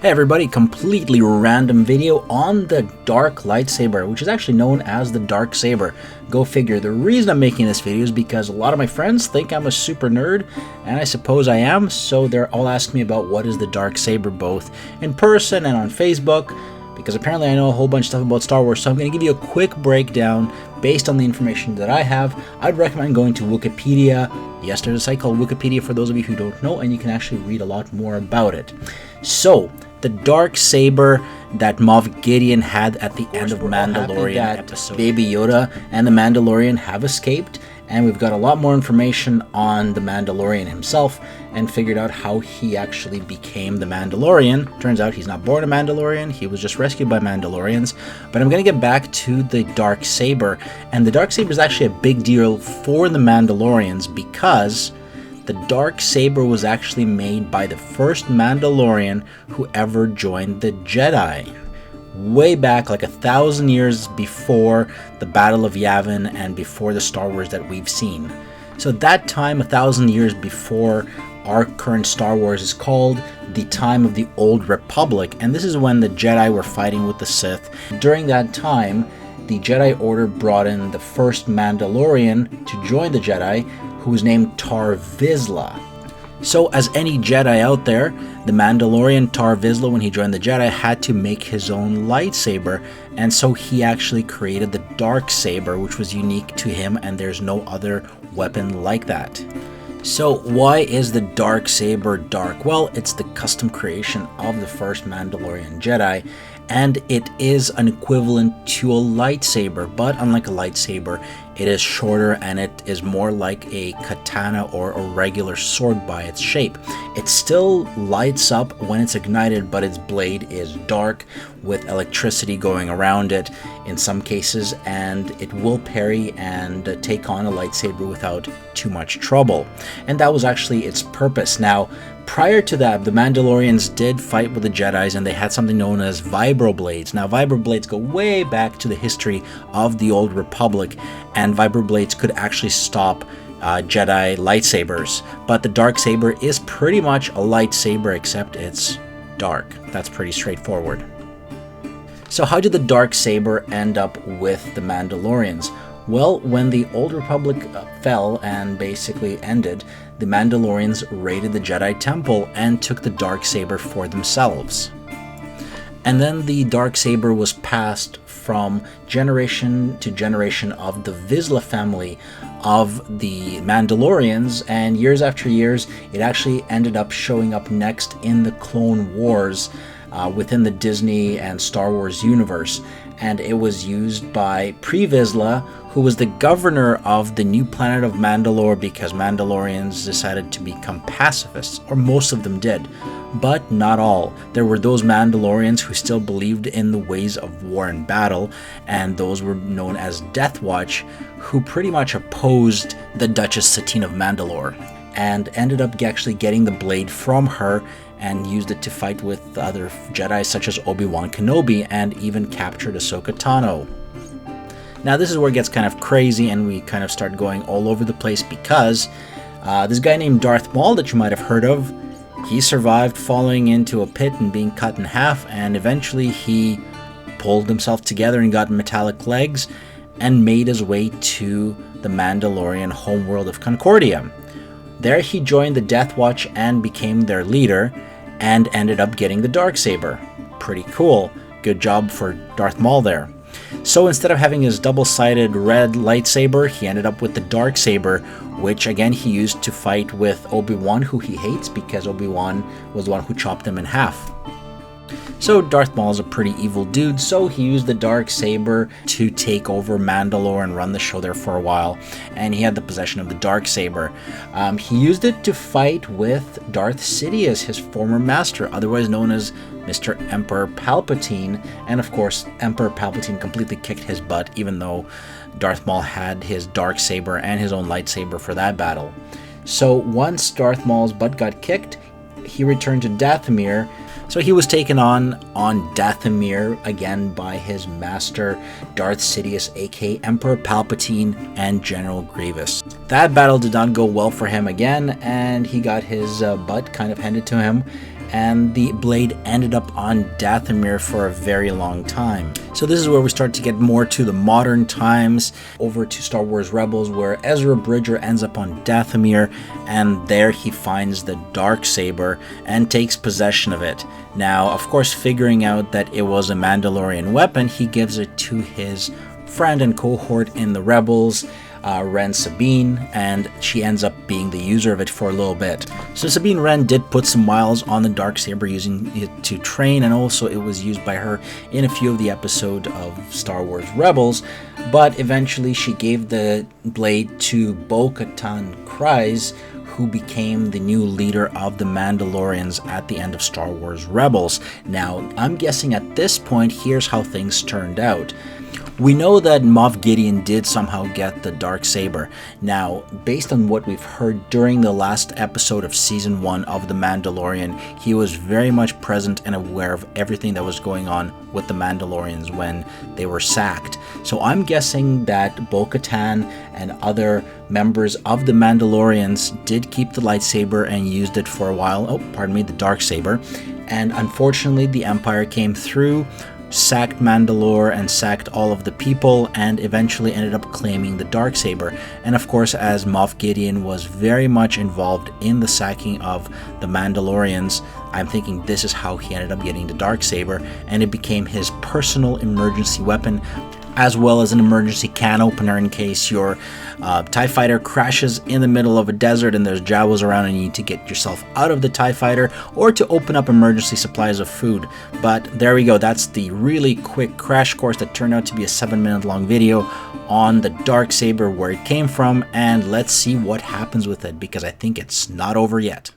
Hey everybody, completely random video on the dark lightsaber, which is actually known as the Darksaber. Go figure. The reason I'm making this video is because a lot of my friends think I'm a super nerd, and I suppose I am, so they're all asking me about what is the Darksaber, both in person and on Facebook, because apparently I know a whole bunch of stuff about Star Wars, so I'm going to give you a quick breakdown based on the information that I have. I'd recommend going to Wikipedia. Yes, there's a site called Wikipedia for those of you who don't know, and you can actually read a lot more about it. So, the Darksaber that Moff Gideon had at the end of Mandalorian episode. Baby Yoda and the Mandalorian have escaped, and we've got a lot more information on the Mandalorian himself and figured out how he actually became the Mandalorian. Turns out he's not born a Mandalorian, he was just rescued by Mandalorians. But I'm going to get back to the Darksaber, and the Darksaber is actually a big deal for the Mandalorians because the Darksaber was actually made by the first Mandalorian who ever joined the Jedi. Way back, like 1,000 years before the Battle of Yavin and before the Star Wars that we've seen. So at that time, 1,000 years before our current Star Wars, is called the time of the Old Republic, and this is when the Jedi were fighting with the Sith. During that time, the Jedi Order brought in the first Mandalorian to join the Jedi, who was named Vizla. So as any Jedi out there, the Mandalorian Vizla, when he joined the Jedi, had to make his own lightsaber, and so he actually created the Darksaber, which was unique to him, and there's no other weapon like that. So why is the Darksaber dark? Well, it's the custom creation of the first Mandalorian Jedi, and it is an equivalent to a lightsaber, but unlike a lightsaber, it is shorter and it is more like a katana or a regular sword by its shape. It still lights up when it's ignited, but its blade is dark with electricity going around it in some cases, and it will parry and take on a lightsaber without too much trouble. And that was actually its purpose. Now, prior to that, the Mandalorians did fight with the Jedis, and they had something known as vibroblades. Now, vibroblades go way back to the history of the Old Republic, and vibroblades could actually stop Jedi lightsabers. But the Darksaber is pretty much a lightsaber, except it's dark. That's pretty straightforward. So how did the Darksaber end up with the Mandalorians? Well, when the Old Republic fell and basically ended, the Mandalorians raided the Jedi Temple and took the Darksaber for themselves. And then the Darksaber was passed from generation to generation of the Vizla family of the Mandalorians, and years after years, it actually ended up showing up next in the Clone Wars within the Disney and Star Wars universe. And it was used by Vizla, who was the governor of the new planet of Mandalore, because Mandalorians decided to become pacifists, or most of them did, but not all. There were those Mandalorians who still believed in the ways of war and battle, and those were known as Death Watch, who pretty much opposed the Duchess Satine of Mandalore, and ended up actually getting the blade from her and used it to fight with other Jedi such as Obi-Wan Kenobi, and even captured Ahsoka Tano. Now this is where it gets kind of crazy, and we kind of start going all over the place, because this guy named Darth Maul that you might have heard of, he survived falling into a pit and being cut in half, and eventually he pulled himself together and got metallic legs and made his way to the Mandalorian homeworld of Concordia. There he joined the Death Watch and became their leader, and ended up getting the Darksaber. Pretty cool. Good job for Darth Maul there. So instead of having his double-sided red lightsaber, he ended up with the Darksaber, which again he used to fight with Obi-Wan, who he hates because Obi-Wan was the one who chopped him in half. So Darth Maul is a pretty evil dude, so he used the Darksaber to take over Mandalore and run the show there for a while, and he had the possession of the Darksaber. He used it to fight with Darth Sidious, his former master, otherwise known as Mr. Emperor Palpatine, and of course Emperor Palpatine completely kicked his butt, even though Darth Maul had his Darksaber and his own lightsaber for that battle. So once Darth Maul's butt got kicked, he returned to Dathomir. So he was taken on Dathomir again by his master Darth Sidious, aka Emperor Palpatine, and General Grievous. That battle did not go well for him again, and he got his butt kind of handed to him, and the blade ended up on Dathomir for a very long time. So this is where we start to get more to the modern times, over to Star Wars Rebels, where Ezra Bridger ends up on Dathomir, and there he finds the Darksaber and takes possession of it. Now, of course, figuring out that it was a Mandalorian weapon, he gives it to his friend and cohort in the Rebels, Ren Sabine, and she ends up being the user of it for a little bit. So Sabine Wren did put some miles on the Darksaber, using it to train, and also it was used by her in a few of the episodes of Star Wars Rebels, but eventually she gave the blade to Bo-Katan Kryze, who became the new leader of the Mandalorians at the end of Star Wars Rebels. Now, I'm guessing at this point, here's how things turned out. We know that Moff Gideon did somehow get the Darksaber. Now, based on what we've heard during the last episode of Season 1 of The Mandalorian, he was very much present and aware of everything that was going on with the Mandalorians when they were sacked. So I'm guessing that Bo-Katan and other members of the Mandalorians did keep the lightsaber and used it for a while. Oh, pardon me, the Darksaber. And unfortunately, the Empire came through, sacked Mandalore and sacked all of the people, and eventually ended up claiming the Darksaber. And of course, as Moff Gideon was very much involved in the sacking of the Mandalorians, I'm thinking this is how he ended up getting the Darksaber, and it became his personal emergency weapon, as well as an emergency can opener in case your TIE fighter crashes in the middle of a desert and there's Jawas around and you need to get yourself out of the TIE fighter, or to open up emergency supplies of food. But there we go, that's the really quick crash course that turned out to be a 7-minute long video on the Darksaber, where it came from, and let's see what happens with it, because I think it's not over yet.